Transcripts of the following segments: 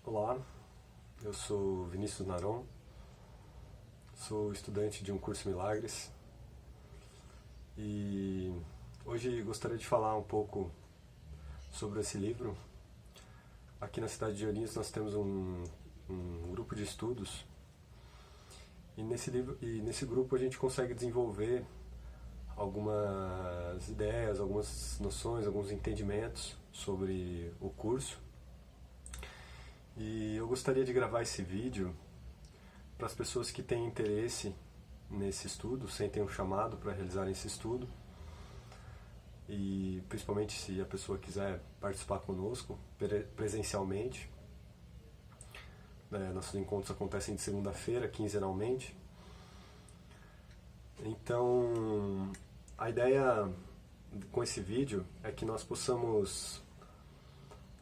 Olá, eu sou Vinícius Naron, sou estudante de um curso Milagres e hoje gostaria de falar um pouco sobre esse livro. Aqui na cidade de Ourinhos nós temos um grupo de estudos e nesse grupo a gente consegue desenvolver algumas ideias, algumas noções, alguns entendimentos sobre o curso. E eu gostaria de gravar esse vídeo para as pessoas que têm interesse nesse estudo, sentem um chamado para realizar esse estudo, e principalmente se a pessoa quiser participar conosco presencialmente. Nossos encontros acontecem de segunda-feira, quinzenalmente. Então, a ideia com esse vídeo é que nós possamos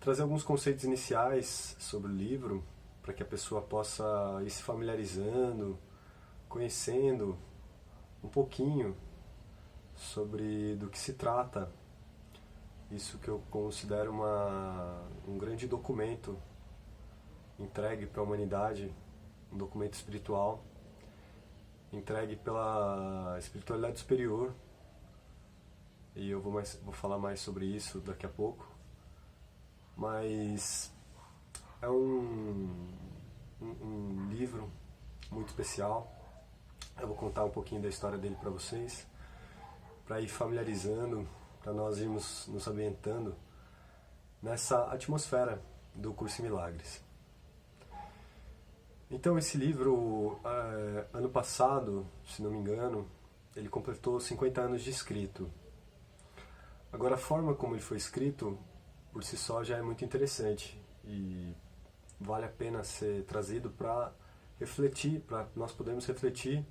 trazer alguns conceitos iniciais sobre o livro, para que a pessoa possa ir se familiarizando, conhecendo um pouquinho sobre do que se trata. Isso que eu considero um grande documento entregue para a humanidade, um documento espiritual, entregue pela espiritualidade superior, e eu vou falar mais sobre isso daqui a pouco. Mas é um livro muito especial. Eu vou contar um pouquinho da história dele para vocês, para ir familiarizando, para nós irmos nos ambientando nessa atmosfera do Curso Milagres. Então esse livro, ano passado, se não me engano, ele completou 50 anos de escrito. Agora a forma como ele foi escrito por si só já é muito interessante e vale a pena ser trazido para refletir, para nós podermos refletir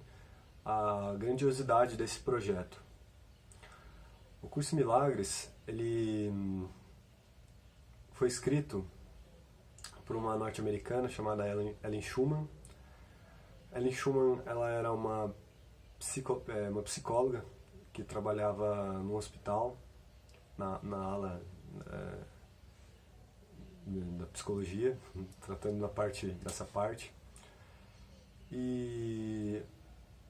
a grandiosidade desse projeto. O Curso Milagres, ele foi escrito por uma norte-americana chamada Ellen Schumann. Ellen Schumann, ela era uma psicóloga que trabalhava no hospital, na ala da psicologia, tratando dessa parte. E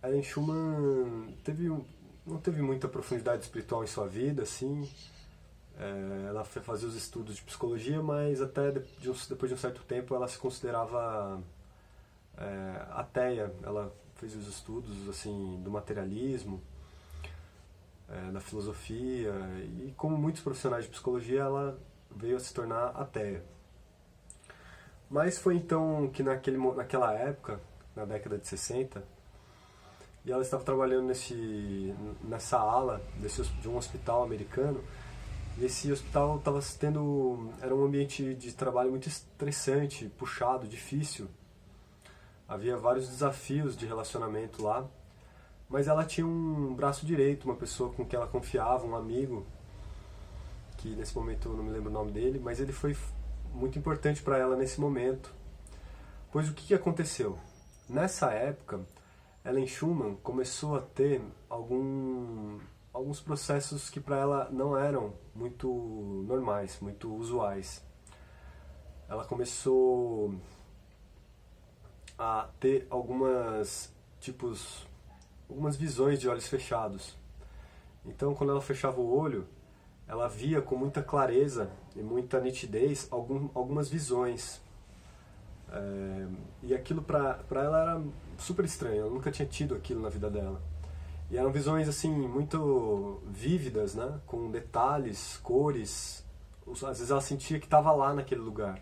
Ellen Schumann não teve muita profundidade espiritual em sua vida, assim. Ela fazia os estudos de psicologia, mas até depois de um certo tempo ela se considerava ateia. Ela fez os estudos assim do materialismo, da filosofia, e como muitos profissionais de psicologia ela veio a se tornar ateia. Mas foi então que naquela época, na década de 60, e ela estava trabalhando nessa ala de um hospital americano, e esse hospital era um ambiente de trabalho muito estressante, puxado, difícil. Havia vários desafios de relacionamento lá, mas ela tinha um braço direito, uma pessoa com quem ela confiava, um amigo, que nesse momento eu não me lembro o nome dele, mas ele foi muito importante para ela nesse momento. Pois o que aconteceu? Nessa época, Ellen Schumann começou a ter alguns processos que para ela não eram muito normais, muito usuais. Ela começou a ter algumas visões de olhos fechados. Então, quando ela fechava o olho, ela via com muita clareza e muita nitidez algumas visões. E aquilo para ela era super estranho, ela nunca tinha tido aquilo na vida dela. E eram visões assim muito vívidas, né? Com detalhes, cores. Às vezes ela sentia que estava lá naquele lugar.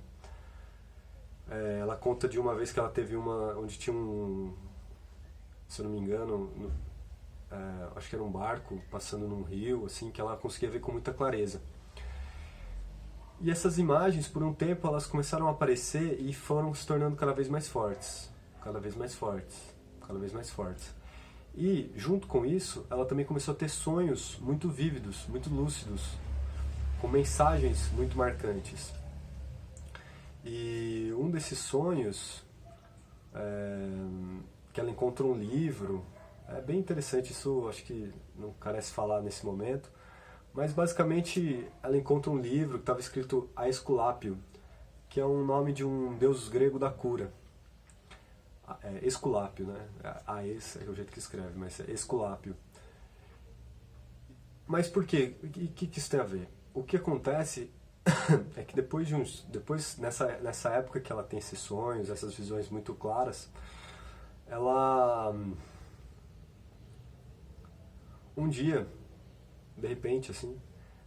Ela conta de uma vez que ela teve onde tinha se eu não me engano, acho que era um barco passando num rio, assim, que ela conseguia ver com muita clareza. E essas imagens, por um tempo, elas começaram a aparecer e foram se tornando cada vez mais fortes. Cada vez mais fortes. Cada vez mais fortes. E, junto com isso, ela também começou a ter sonhos muito vívidos, muito lúcidos, com mensagens muito marcantes. E um desses sonhos, que ela encontra um livro, é bem interessante, isso acho que não carece falar nesse momento, mas basicamente ela encontra um livro que estava escrito a Esculápio, que é um nome de um deus grego da cura. Esculápio, né? Aes é o jeito que escreve, mas é Esculápio. Mas por quê? O que isso tem a ver? O que acontece é que depois nessa época que ela tem esses sonhos, essas visões muito claras, ela um dia, de repente, assim,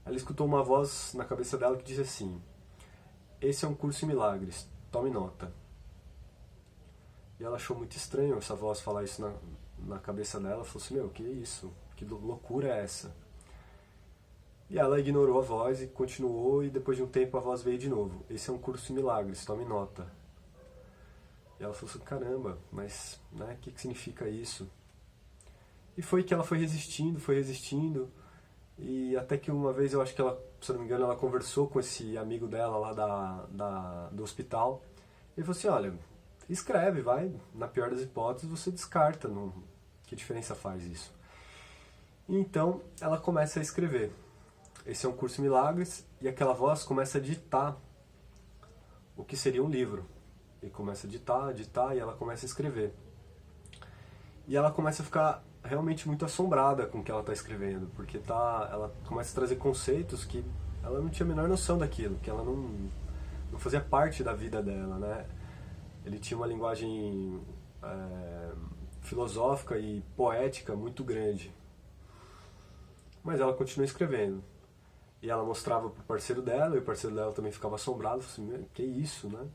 ela escutou uma voz na cabeça dela que disse assim: esse é um curso em milagres, tome nota. E ela achou muito estranho essa voz falar isso na cabeça dela. Falou assim: meu, que isso? Que loucura é essa? E ela ignorou a voz e continuou, e depois de um tempo a voz veio de novo: esse é um curso em milagres, tome nota. E ela falou assim: caramba, mas né, que significa isso? E foi que ela foi resistindo, e até que uma vez, eu acho que ela, se eu não me engano, ela conversou com esse amigo dela lá do hospital. Ele falou assim: olha, escreve, vai, na pior das hipóteses você descarta, não, que diferença faz isso? E então ela começa a escrever. Esse é um curso em milagres, e aquela voz começa a ditar o que seria um livro. E começa a ditar, e ela começa a escrever. E ela começa a ficar realmente muito assombrada com o que ela está escrevendo, porque ela começa a trazer conceitos que ela não tinha a menor noção daquilo, que ela não fazia parte da vida dela, né? Ele tinha uma linguagem filosófica e poética muito grande. Mas ela continua escrevendo. E ela mostrava pro parceiro dela, e o parceiro dela também ficava assombrado, falou assim: que isso, né?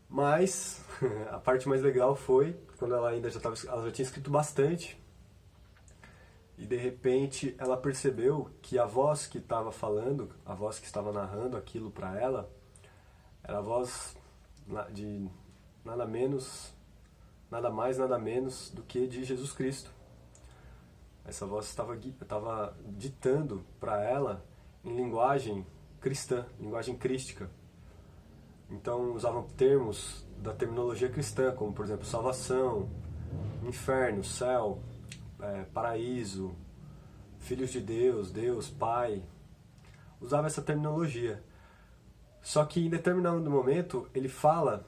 Mas a parte mais legal foi quando ela já tinha escrito bastante, e de repente ela percebeu que a voz que estava falando, a voz que estava narrando aquilo para ela, era a voz de nada mais, nada menos do que de Jesus Cristo. Essa voz estava ditando para ela em linguagem cristã, linguagem crística. Então usavam termos da terminologia cristã, como por exemplo salvação, inferno, céu, paraíso, filhos de Deus, Deus, Pai. Usava essa terminologia. Só que em determinado momento ele fala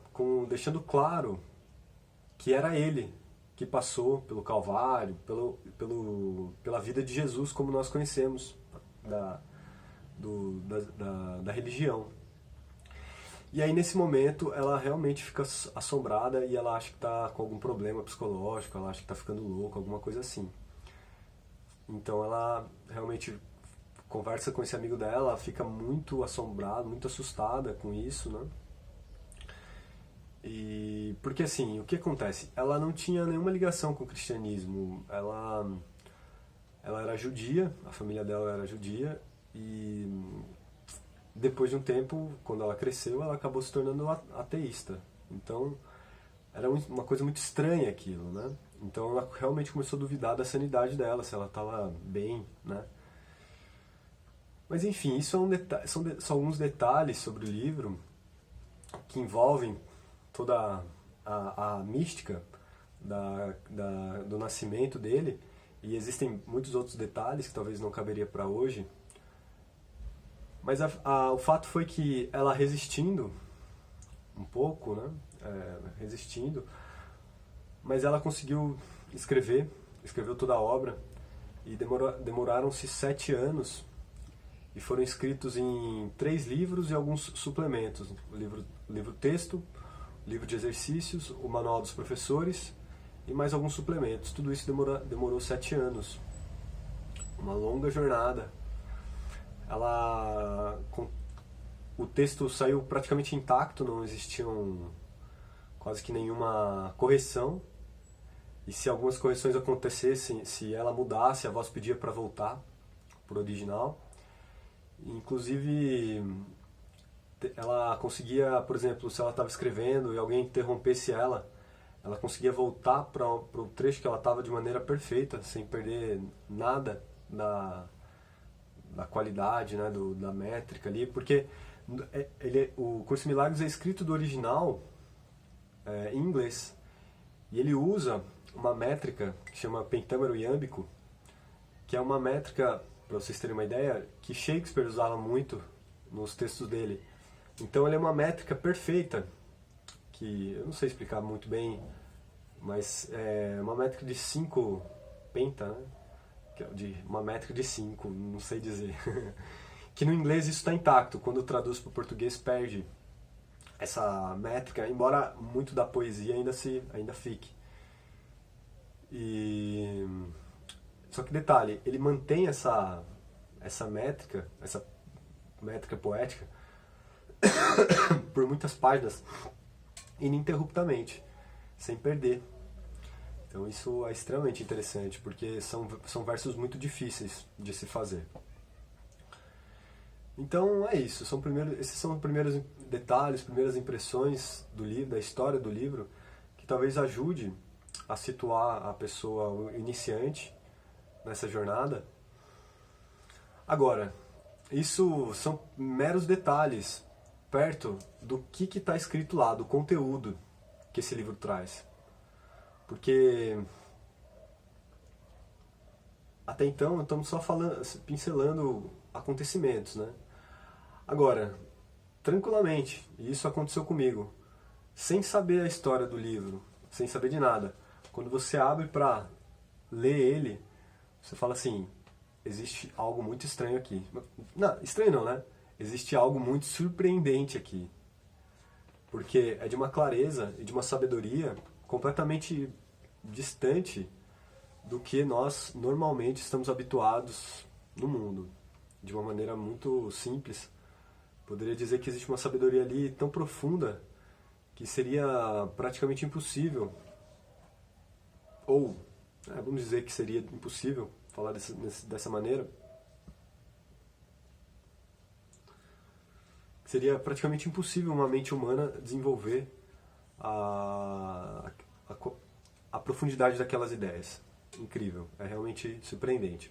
deixando claro que era ele que passou pelo Calvário, pela vida de Jesus como nós conhecemos da religião. E aí nesse momento ela realmente fica assombrada, e ela acha que está com algum problema psicológico, ela acha que está ficando louca, alguma coisa assim. Então ela realmente conversa com esse amigo dela, fica muito assombrada, muito assustada com isso, né? E porque assim, o que acontece? Ela não tinha nenhuma ligação com o cristianismo. Ela era judia, a família dela era judia, e depois de um tempo, quando ela cresceu, ela acabou se tornando ateísta. Então era uma coisa muito estranha aquilo, né? Então ela realmente começou a duvidar da sanidade dela, se ela estava bem, né? Mas enfim, isso são alguns detalhes sobre o livro que envolvem toda a mística do nascimento dele, e existem muitos outros detalhes que talvez não caberia para hoje. Mas o fato foi que ela resistindo um pouco, né? Resistindo, mas ela conseguiu escreveu toda a obra, e demoraram-se 7 anos, e foram escritos em 3 livros e alguns suplementos: o livro texto, o livro de exercícios, o manual dos professores e mais alguns suplementos. Tudo isso demorou 7 anos, uma longa jornada. O texto saiu praticamente intacto, não existiam quase que nenhuma correção, e se algumas correções acontecessem, se ela mudasse, a voz pedia para voltar para o original. Inclusive ela conseguia, por exemplo, se ela estava escrevendo e alguém interrompesse ela conseguia voltar para o trecho que ela estava de maneira perfeita, sem perder nada da qualidade, né, da métrica ali, porque o Curso em Milagres é escrito do original em inglês, e ele usa uma métrica que chama pentâmero iâmbico, que é uma métrica, para vocês terem uma ideia, que Shakespeare usava muito nos textos dele. Então ele é uma métrica perfeita, que eu não sei explicar muito bem, mas é uma métrica de 5 penta, né? Uma métrica de 5, não sei dizer. Que no inglês isso está intacto, quando traduz para o português perde essa métrica, embora muito da poesia ainda fique. Só que detalhe, ele mantém essa métrica poética por muitas páginas ininterruptamente, sem perder. Então isso é extremamente interessante, porque são versos muito difíceis de se fazer. Então é isso, esses são os primeiros detalhes, primeiras impressões do livro, da história do livro, que talvez ajude a situar a pessoa, o iniciante, nessa jornada. Agora, isso são meros detalhes perto do que está escrito lá, do conteúdo que esse livro traz. Porque até então estamos só pincelando acontecimentos, né? Agora, tranquilamente, e isso aconteceu comigo, sem saber a história do livro, sem saber de nada, quando você abre para ler ele, você fala assim, existe algo muito estranho aqui. Não, estranho não, né? Existe algo muito surpreendente aqui. Porque é de uma clareza e de uma sabedoria completamente distante do que nós normalmente estamos habituados no mundo. De uma maneira muito simples. Poderia dizer que existe uma sabedoria ali tão profunda que seria praticamente impossível, ou vamos dizer que seria impossível falar dessa maneira, seria praticamente impossível uma mente humana desenvolver a profundidade daquelas ideias. Incrível, é realmente surpreendente.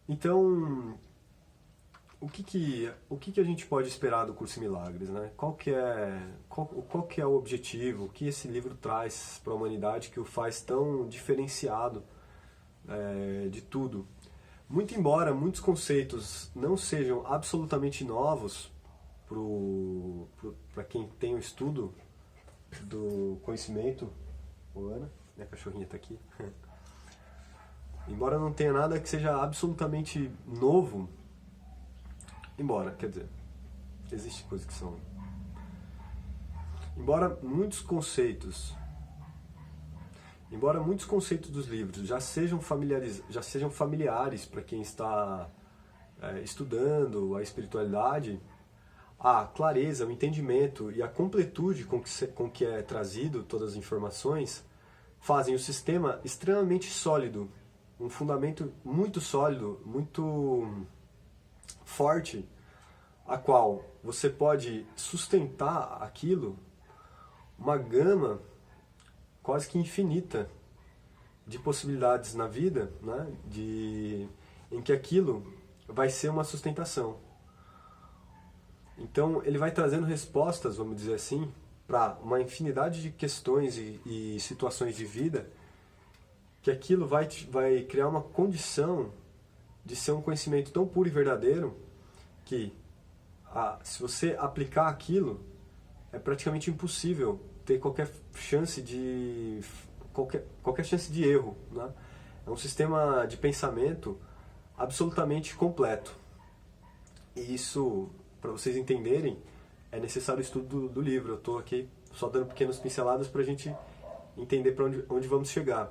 Então, o que a gente pode esperar do Curso em Milagres, né? Qual que é o objetivo? O que esse livro traz para a humanidade que o faz tão diferenciado de tudo? Muito embora muitos conceitos não sejam absolutamente novos para quem tem o estudo do conhecimento, Ana, minha cachorrinha está aqui. Embora não tenha nada que seja absolutamente novo, quer dizer, existem coisas que são. Embora muitos conceitos dos livros já sejam familiares para quem está estudando a espiritualidade, a clareza, o entendimento e a completude com que é trazido todas as informações fazem o sistema extremamente sólido, um fundamento muito sólido, muito forte, a qual você pode sustentar aquilo, uma gama quase que infinita de possibilidades na vida, né? Em que aquilo vai ser uma sustentação. Então ele vai trazendo respostas, vamos dizer assim, para uma infinidade de questões e situações de vida, que aquilo vai criar uma condição de ser um conhecimento tão puro e verdadeiro que se você aplicar aquilo, é praticamente impossível ter qualquer chance de erro, né? É um sistema de pensamento absolutamente completo. E isso, para vocês entenderem, é necessário o estudo do livro. Eu estou aqui só dando pequenas pinceladas para a gente entender para onde vamos chegar.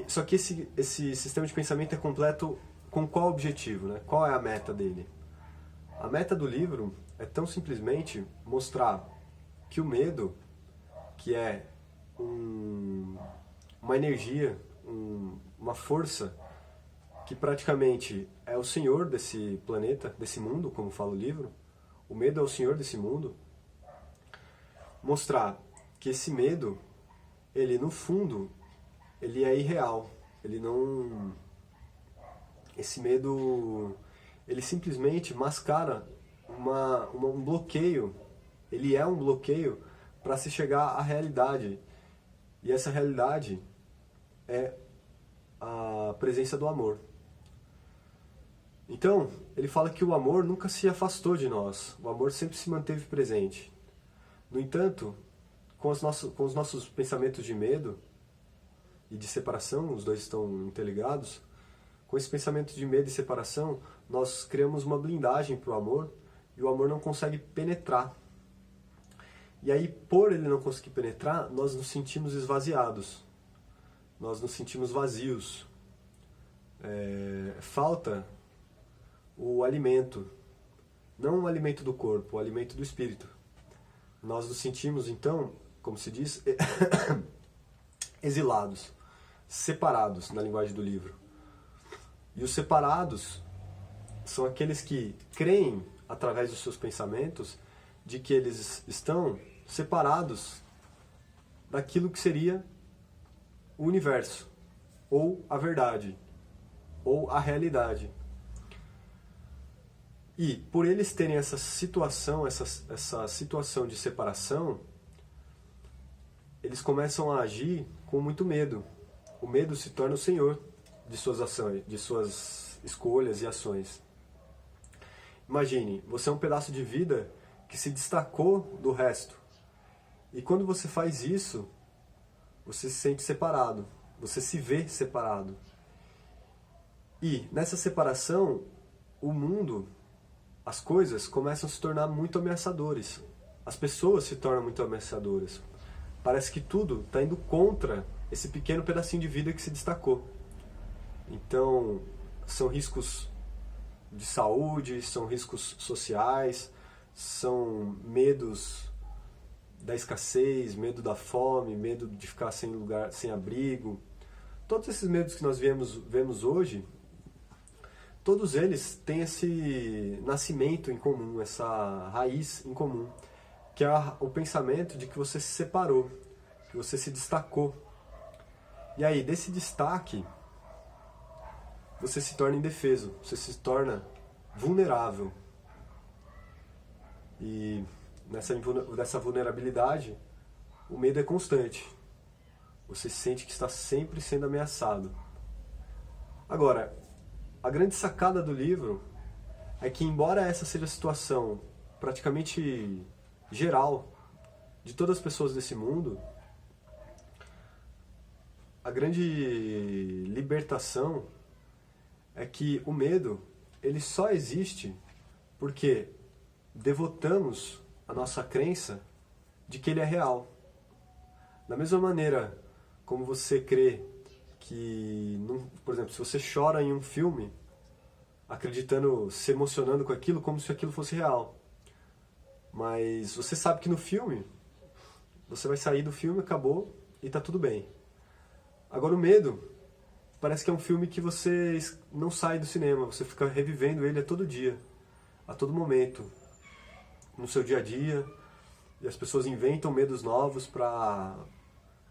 Só que esse sistema de pensamento é completo com qual objetivo, né? Qual é a meta dele? A meta do livro é tão simplesmente mostrar que o medo, que é uma energia, uma força que praticamente é o senhor desse planeta, desse mundo, como fala o livro, o medo é o senhor desse mundo, mostrar que esse medo, ele no fundo, ele é irreal, esse medo, ele simplesmente mascara um bloqueio, ele é um bloqueio para se chegar à realidade, e essa realidade é a presença do amor. Então, ele fala que o amor nunca se afastou de nós, o amor sempre se manteve presente. No entanto, com os nossos pensamentos de medo e de separação, os dois estão interligados, com esse pensamento de medo e separação, nós criamos uma blindagem para o amor e o amor não consegue penetrar. E aí, por ele não conseguir penetrar, nós nos sentimos esvaziados, nós nos sentimos vazios. Falta o alimento, não o alimento do corpo, o alimento do espírito. Nós nos sentimos, então, como se diz, exilados, separados, na linguagem do livro. E os separados são aqueles que creem, através dos seus pensamentos, de que eles estão separados daquilo que seria o universo, ou a verdade, ou a realidade. E por eles terem essa situação, essa situação de separação, eles começam a agir com muito medo. O medo se torna o senhor de suas ações, de suas escolhas e ações. Imagine, você é um pedaço de vida que se destacou do resto. E quando você faz isso, você se sente separado, você se vê separado. E nessa separação, o mundo, as coisas começam a se tornar muito ameaçadores. As pessoas se tornam muito ameaçadoras. Parece que tudo está indo contra esse pequeno pedacinho de vida que se destacou. Então, são riscos de saúde, são riscos sociais, são medos da escassez, medo da fome, medo de ficar sem lugar, sem abrigo. Todos esses medos que nós vemos hoje, todos eles têm esse nascimento em comum, essa raiz em comum, que é o pensamento de que você se separou, que você se destacou. E aí, desse destaque, você se torna indefeso, você se torna vulnerável. E nessa vulnerabilidade, o medo é constante. Você sente que está sempre sendo ameaçado. Agora, a grande sacada do livro é que, embora essa seja a situação praticamente geral de todas as pessoas desse mundo, a grande libertação é que o medo, ele só existe porque devotamos a nossa crença de que ele é real. Da mesma maneira como você crê que, por exemplo, se você chora em um filme, acreditando, se emocionando com aquilo como se aquilo fosse real. Mas você sabe que no filme, você vai sair do filme, acabou e tá tudo bem. Agora o medo, parece que é um filme que você não sai do cinema, você fica revivendo ele a todo dia, a todo momento, no seu dia a dia, e as pessoas inventam medos novos para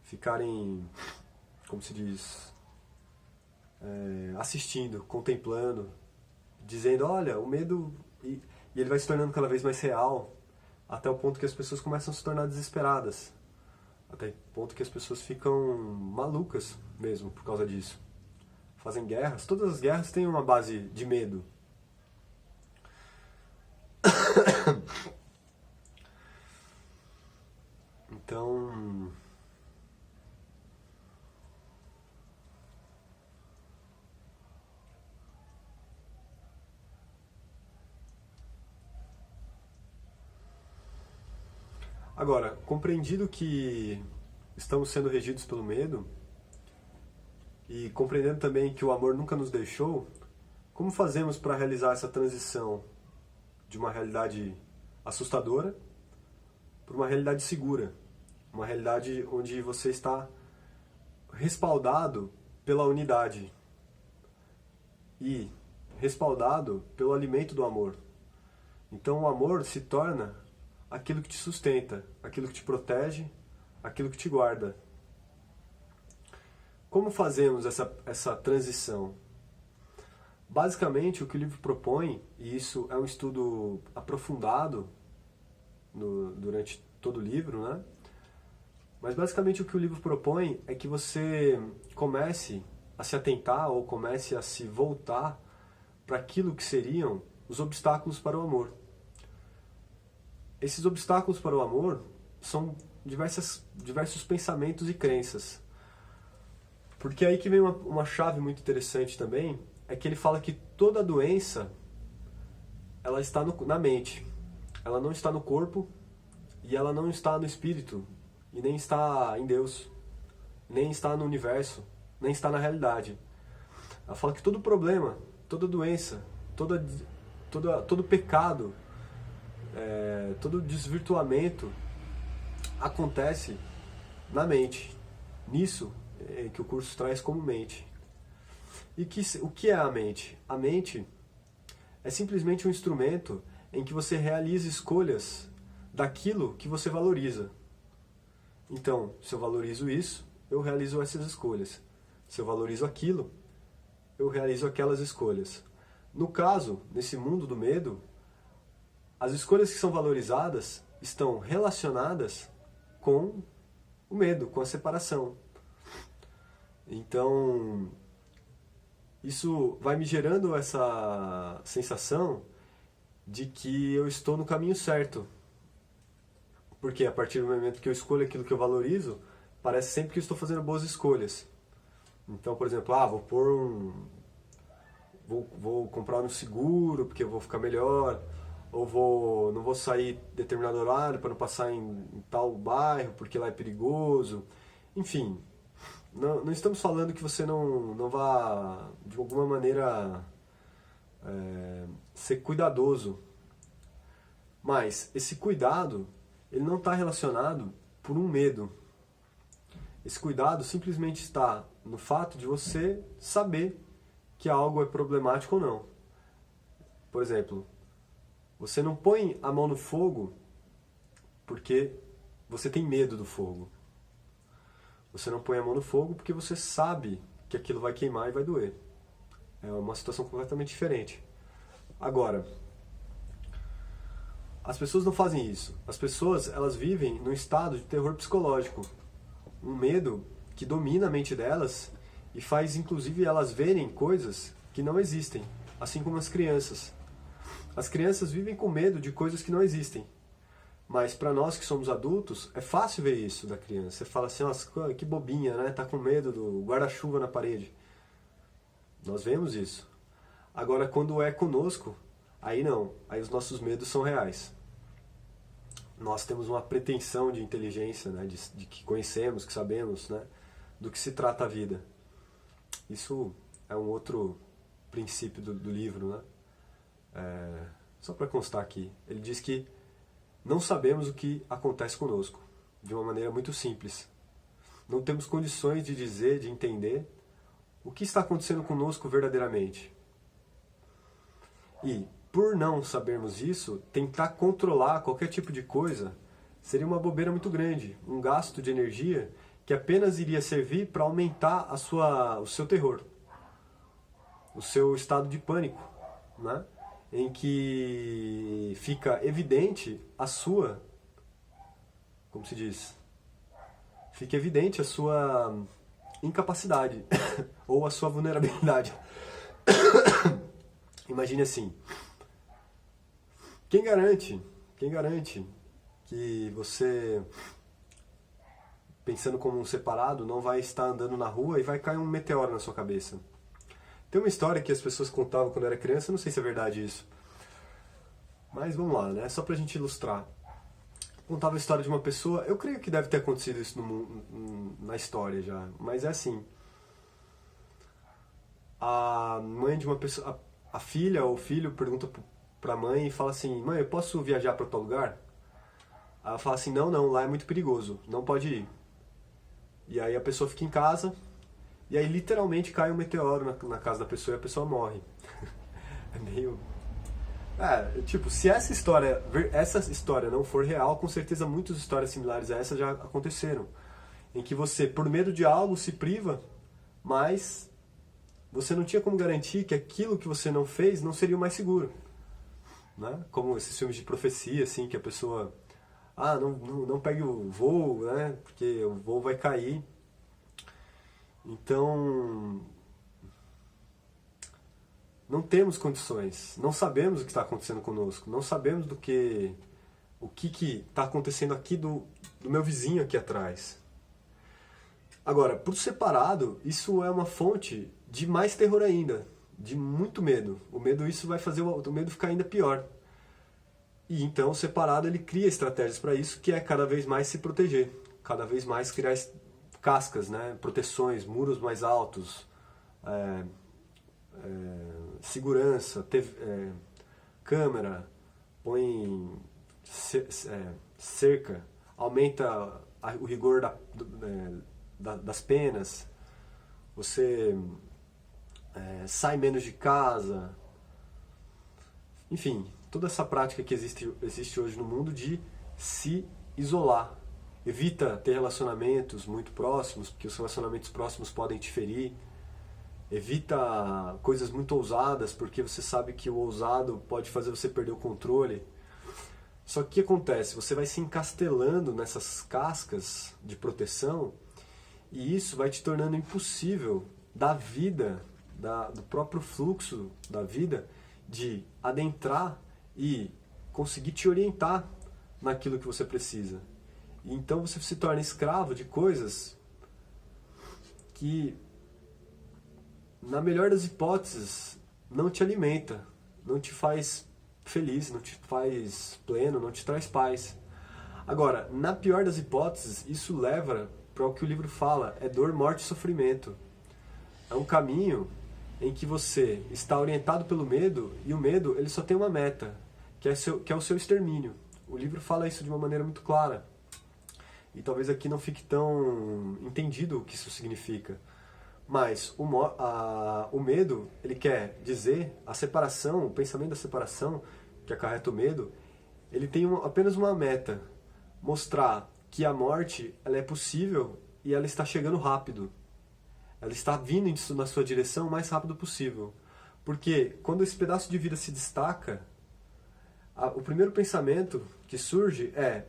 ficarem, como se diz, assistindo, contemplando, dizendo, olha, o medo... E ele vai se tornando cada vez mais real, até o ponto que as pessoas começam a se tornar desesperadas. Até o ponto que as pessoas ficam malucas mesmo por causa disso. Fazem guerras. Todas as guerras têm uma base de medo. Então... Agora, compreendido que estamos sendo regidos pelo medo, e compreendendo também que o amor nunca nos deixou, como fazemos para realizar essa transição de uma realidade assustadora para uma realidade segura? Uma realidade onde você está respaldado pela unidade e respaldado pelo alimento do amor. Então o amor se torna aquilo que te sustenta, aquilo que te protege, aquilo que te guarda. Como fazemos essa transição? Basicamente, o que o livro propõe, e isso é um estudo aprofundado durante todo o livro, né? Mas basicamente o que o livro propõe é que você comece a se atentar ou comece a se voltar para aquilo que seriam os obstáculos para o amor. Esses obstáculos para o amor são diversos pensamentos e crenças. Porque aí que vem uma chave muito interessante também, é que ele fala que toda doença, ela está na mente. Ela não está no corpo, e ela não está no espírito, e nem está em Deus, nem está no universo, nem está na realidade. Ela fala que todo problema, toda doença, todo pecado, todo desvirtuamento acontece na mente. Nisso que o curso traz como mente. E o que é a mente? A mente é simplesmente um instrumento em que você realiza escolhas daquilo que você valoriza. Então, se eu valorizo isso, eu realizo essas escolhas. Se eu valorizo aquilo, eu realizo aquelas escolhas. No caso, nesse mundo do medo, as escolhas que são valorizadas estão relacionadas com o medo, com a separação. Então, isso vai me gerando essa sensação de que eu estou no caminho certo. Porque a partir do momento que eu escolho aquilo que eu valorizo, parece sempre que eu estou fazendo boas escolhas. Então, por exemplo, vou comprar um seguro porque eu vou ficar melhor, ou não vou sair em determinado horário para não passar em tal bairro porque lá é perigoso. Enfim, não estamos falando que você não vá, de alguma maneira, ser cuidadoso. Mas esse cuidado, ele não está relacionado por um medo. Esse cuidado simplesmente está no fato de você saber que algo é problemático ou não. Por exemplo, você não põe a mão no fogo porque você tem medo do fogo. Você não põe a mão no fogo porque você sabe que aquilo vai queimar e vai doer. É uma situação completamente diferente. Agora, as pessoas não fazem isso. As pessoas, elas vivem num estado de terror psicológico. Um medo que domina a mente delas e faz, inclusive, elas verem coisas que não existem. Assim como as crianças. As crianças vivem com medo de coisas que não existem. Mas para nós que somos adultos, é fácil ver isso da criança. Você fala assim, nossa, que bobinha, né? Tá com medo do guarda-chuva na parede. Nós vemos isso. Agora, quando é conosco, aí não. Aí os nossos medos são reais. Nós temos uma pretensão de inteligência, né? De que conhecemos, que sabemos, né? Do que se trata a vida. Isso é um outro princípio do livro, né? Só para constar aqui. Ele diz que não sabemos o que acontece conosco, de uma maneira muito simples. Não temos condições de dizer, de entender o que está acontecendo conosco verdadeiramente. E, por não sabermos isso, tentar controlar qualquer tipo de coisa seria uma bobeira muito grande, um gasto de energia que apenas iria servir para aumentar o seu terror, o seu estado de pânico, né? Em que fica evidente a sua, como se diz, fica evidente a sua incapacidade ou a sua vulnerabilidade. Imagine assim, quem garante que você, pensando como um separado, não vai estar andando na rua e vai cair um meteoro na sua cabeça? Tem uma história que as pessoas contavam quando eu era criança, não sei se é verdade isso. Mas vamos lá, né? Só pra gente ilustrar. Contava a história de uma pessoa, eu creio que deve ter acontecido isso na história já, mas é assim. A mãe de uma pessoa, a filha ou o filho pergunta pra mãe e fala assim, mãe, eu posso viajar pra tal lugar? Ela fala assim, não, lá é muito perigoso, não pode ir. E aí a pessoa fica em casa, e aí literalmente cai um meteoro na casa da pessoa e a pessoa morre. É meio... tipo, se essa história não for real, com certeza muitas histórias similares a essa já aconteceram. Em que você, por medo de algo, se priva, mas você não tinha como garantir que aquilo que você não fez não seria o mais seguro. Né? Como esses filmes de profecia, assim, que a pessoa... não pegue o voo, né? Porque o voo vai cair. Então, não temos condições, não sabemos o que está acontecendo conosco, não sabemos o que está acontecendo aqui do meu vizinho aqui atrás. Agora, por separado, isso é uma fonte de mais terror ainda, de muito medo. O medo, isso vai fazer o medo ficar ainda pior. E então, o separado, ele cria estratégias para isso, que é cada vez mais se proteger, cada vez mais criar cascas, né? Proteções, muros mais altos, segurança, câmera, põe cerca, aumenta o rigor das penas, você sai menos de casa, enfim, toda essa prática que existe hoje no mundo de se isolar. Evita ter relacionamentos muito próximos, porque os relacionamentos próximos podem te ferir. Evita coisas muito ousadas, porque você sabe que o ousado pode fazer você perder o controle. Só que o que acontece? Você vai se encastelando nessas cascas de proteção e isso vai te tornando impossível da vida, do próprio fluxo da vida, de adentrar e conseguir te orientar naquilo que você precisa. E então você se torna escravo de coisas que, na melhor das hipóteses, não te alimenta, não te faz feliz, não te faz pleno, não te traz paz. Agora, na pior das hipóteses, isso leva para o que o livro fala, é dor, morte e sofrimento. É um caminho em que você está orientado pelo medo, e o medo ele só tem uma meta, que é o seu extermínio. O livro fala isso de uma maneira muito clara. E talvez aqui não fique tão entendido o que isso significa. Mas o medo, ele quer dizer, a separação, o pensamento da separação, que acarreta o medo, ele tem apenas uma meta, mostrar que a morte ela é possível e ela está chegando rápido. Ela está vindo na sua direção o mais rápido possível. Porque quando esse pedaço de vida se destaca, o primeiro pensamento que surge é: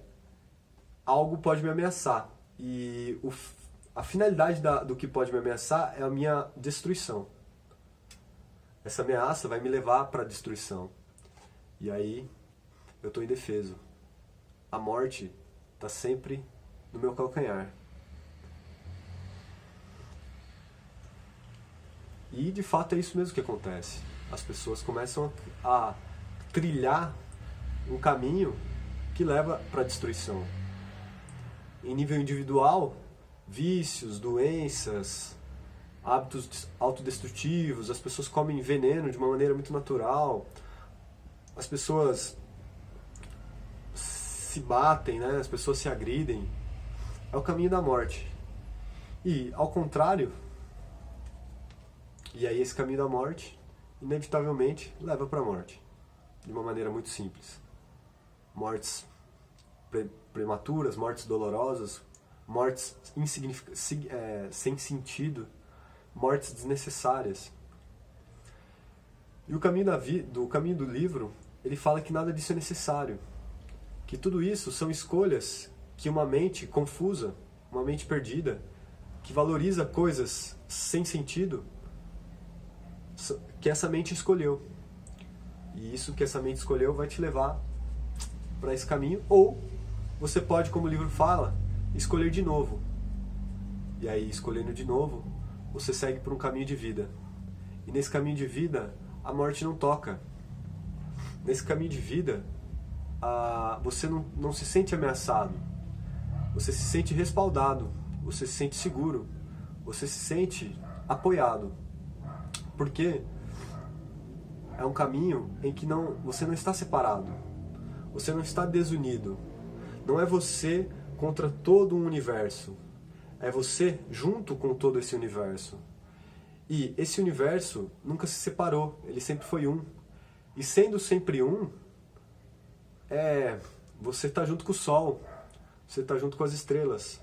algo pode me ameaçar. E a finalidade do que pode me ameaçar é a minha destruição. Essa ameaça vai me levar para a destruição. E aí eu estou indefeso. A morte está sempre no meu calcanhar. E de fato é isso mesmo que acontece. As pessoas começam a trilhar um caminho que leva para a destruição. Em nível individual, vícios, doenças, hábitos autodestrutivos, as pessoas comem veneno de uma maneira muito natural, as pessoas se batem, né? As pessoas se agridem. É o caminho da morte. E, ao contrário, e aí esse caminho da morte, inevitavelmente, leva para a morte. De uma maneira muito simples. Mortes prematuras, mortes dolorosas, mortes sem sentido, mortes desnecessárias. E o caminho do livro, ele fala que nada disso é necessário. Que tudo isso são escolhas que uma mente confusa, uma mente perdida, que valoriza coisas sem sentido, que essa mente escolheu. E isso que essa mente escolheu vai te levar para esse caminho, ou você pode, como o livro fala, escolher de novo. E aí, escolhendo de novo, você segue por um caminho de vida. E nesse caminho de vida, a morte não toca. Nesse caminho de vida, você não se sente ameaçado. Você se sente respaldado. Você se sente seguro. Você se sente apoiado. Porque é um caminho em que você não está separado. Você não está desunido. Não é você contra todo um universo. É você junto com todo esse universo. E esse universo nunca se separou. Ele sempre foi um. E sendo sempre um, você está junto com o Sol. Você está junto com as estrelas.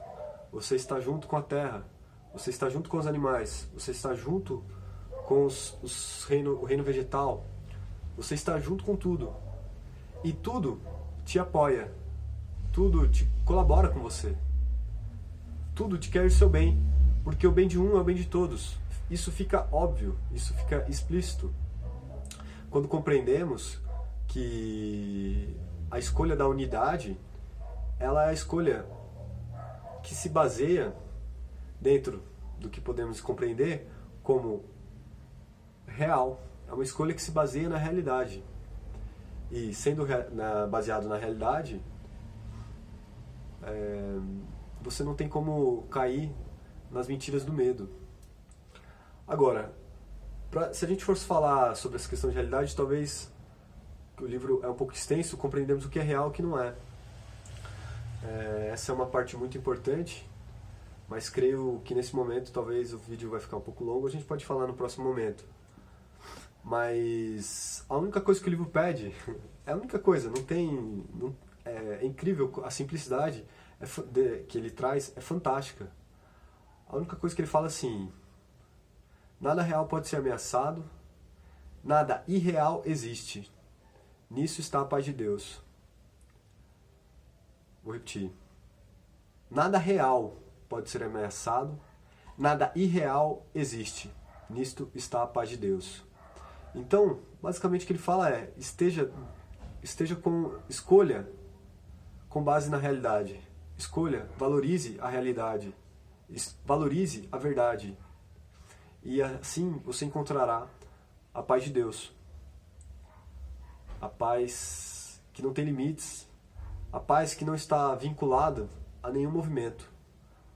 Você está junto com a Terra. Você está junto com os animais. Você está junto com o reino vegetal. Você está junto com tudo. E tudo te apoia. Tudo te colabora com você. Tudo te quer o seu bem. Porque o bem de um é o bem de todos. Isso fica óbvio. Isso fica explícito. quando compreendemos que a escolha da unidade, ela é a escolha que se baseia dentro do que podemos compreender como real. É uma escolha que se baseia na realidade. E sendo baseado na realidade, você não tem como cair nas mentiras do medo. Agora, se a gente fosse falar sobre essa questão de realidade, talvez, que o livro é um pouco extenso, compreendemos o que é real e o que não é. Essa é uma parte muito importante, mas creio que nesse momento talvez o vídeo vai ficar um pouco longo, a gente pode falar no próximo momento. Mas a única coisa que o livro pede, é a única coisa, é incrível, a simplicidade que ele traz é fantástica. A única coisa que ele fala assim: nada real pode ser ameaçado, nada irreal existe. Nisso está a paz de Deus. Vou repetir. Nada real pode ser ameaçado, nada irreal existe. Nisto está a paz de Deus. Então, basicamente o que ele fala é: escolha com base na realidade. Escolha, valorize a realidade. Valorize a verdade. E assim você encontrará a paz de Deus. A paz que não tem limites. A paz que não está vinculada a nenhum movimento.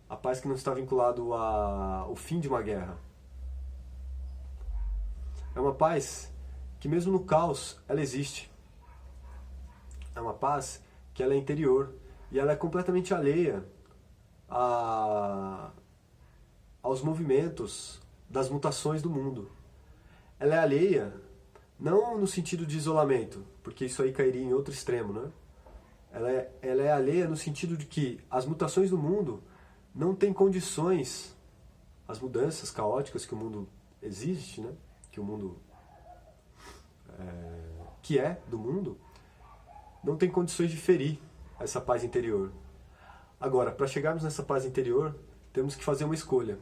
A paz que não está vinculada ao fim de uma guerra. É uma paz que mesmo no caos ela existe. É uma paz que ela é interior e ela é completamente alheia aos movimentos das mutações do mundo. Ela é alheia não no sentido de isolamento, porque isso aí cairia em outro extremo, né? Ela é alheia no sentido de que as mutações do mundo não têm condições, as mudanças caóticas que o mundo exige, né? Que o mundo que é do mundo, não tem condições de ferir essa paz interior. Agora, para chegarmos nessa paz interior, temos que fazer uma escolha.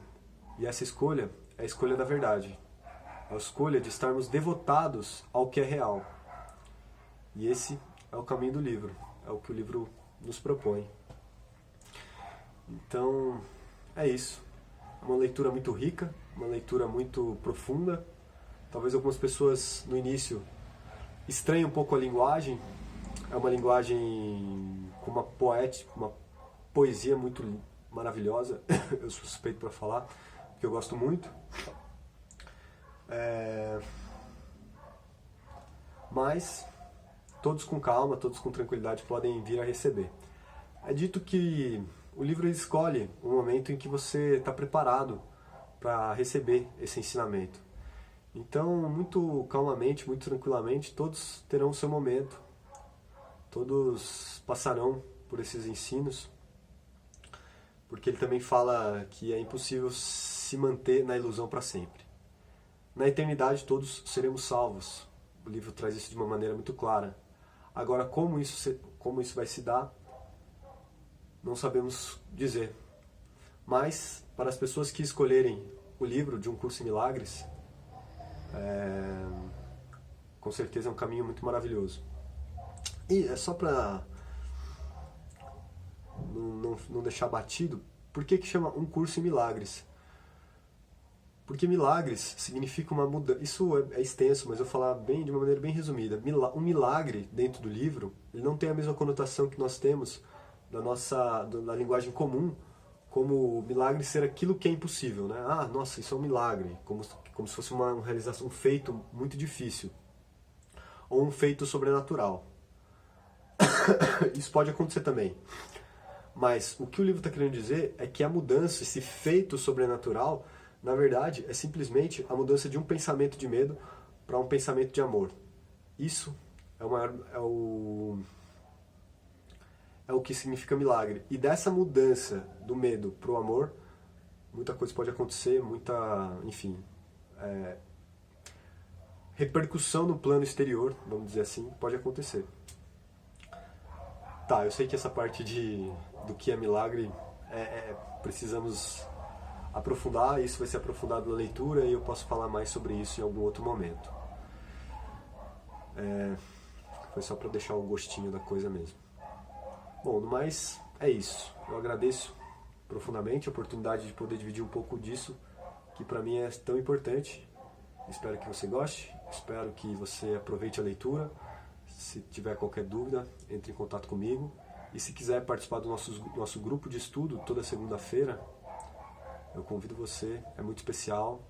E essa escolha é a escolha da verdade. É a escolha de estarmos devotados ao que é real. E esse é o caminho do livro. É o que o livro nos propõe. Então, é isso. É uma leitura muito rica, uma leitura muito profunda. Talvez algumas pessoas no início estranhem um pouco a linguagem. É uma linguagem com uma poesia muito maravilhosa. Eu sou suspeito para falar, porque eu gosto muito. Mas todos com calma, todos com tranquilidade podem vir a receber. É dito que o livro escolhe um momento em que você está preparado para receber esse ensinamento. Então, muito calmamente, muito tranquilamente, todos terão o seu momento. Todos passarão por esses ensinos. Porque ele também fala que é impossível se manter na ilusão para sempre. Na eternidade todos seremos salvos. O livro traz isso de uma maneira muito clara. Agora, como isso vai se dar, não sabemos dizer. Mas, para as pessoas que escolherem o livro de Um Curso em Milagres, com certeza é um caminho muito maravilhoso. E é só para não deixar batido, por que chama Um Curso em Milagres? Porque milagres significa uma mudança. Isso é extenso, mas eu vou falar de uma maneira bem resumida. Um milagre dentro do livro, ele não tem a mesma conotação que nós temos da linguagem comum, como milagre ser aquilo que é impossível, né? Ah, nossa, isso é um milagre, como se fosse uma realização, um feito muito difícil, ou um feito sobrenatural. Isso pode acontecer também. Mas o que o livro está querendo dizer é que a mudança, esse feito sobrenatural, na verdade, é simplesmente a mudança de um pensamento de medo para um pensamento de amor. Isso é o que significa milagre. E dessa mudança do medo para o amor, muita coisa pode acontecer, repercussão no plano exterior, vamos dizer assim, pode acontecer. Tá, eu sei que essa parte do que é milagre, precisamos aprofundar, isso vai ser aprofundado na leitura e eu posso falar mais sobre isso em algum outro momento. Foi só para deixar o gostinho da coisa mesmo. Bom, no mais, é isso. Eu agradeço profundamente a oportunidade de poder dividir um pouco disso, que para mim é tão importante. Espero que você goste, espero que você aproveite a leitura. Se tiver qualquer dúvida, entre em contato comigo. E se quiser participar do nosso grupo de estudo, toda segunda-feira, eu convido você, é muito especial.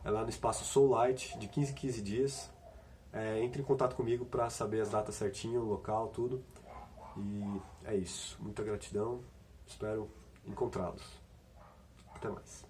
É lá no espaço Soul Light, de 15 em 15 dias. Entre em contato comigo para saber as datas certinho, o local, tudo. E é isso. Muita gratidão. Espero encontrá-los. Até mais.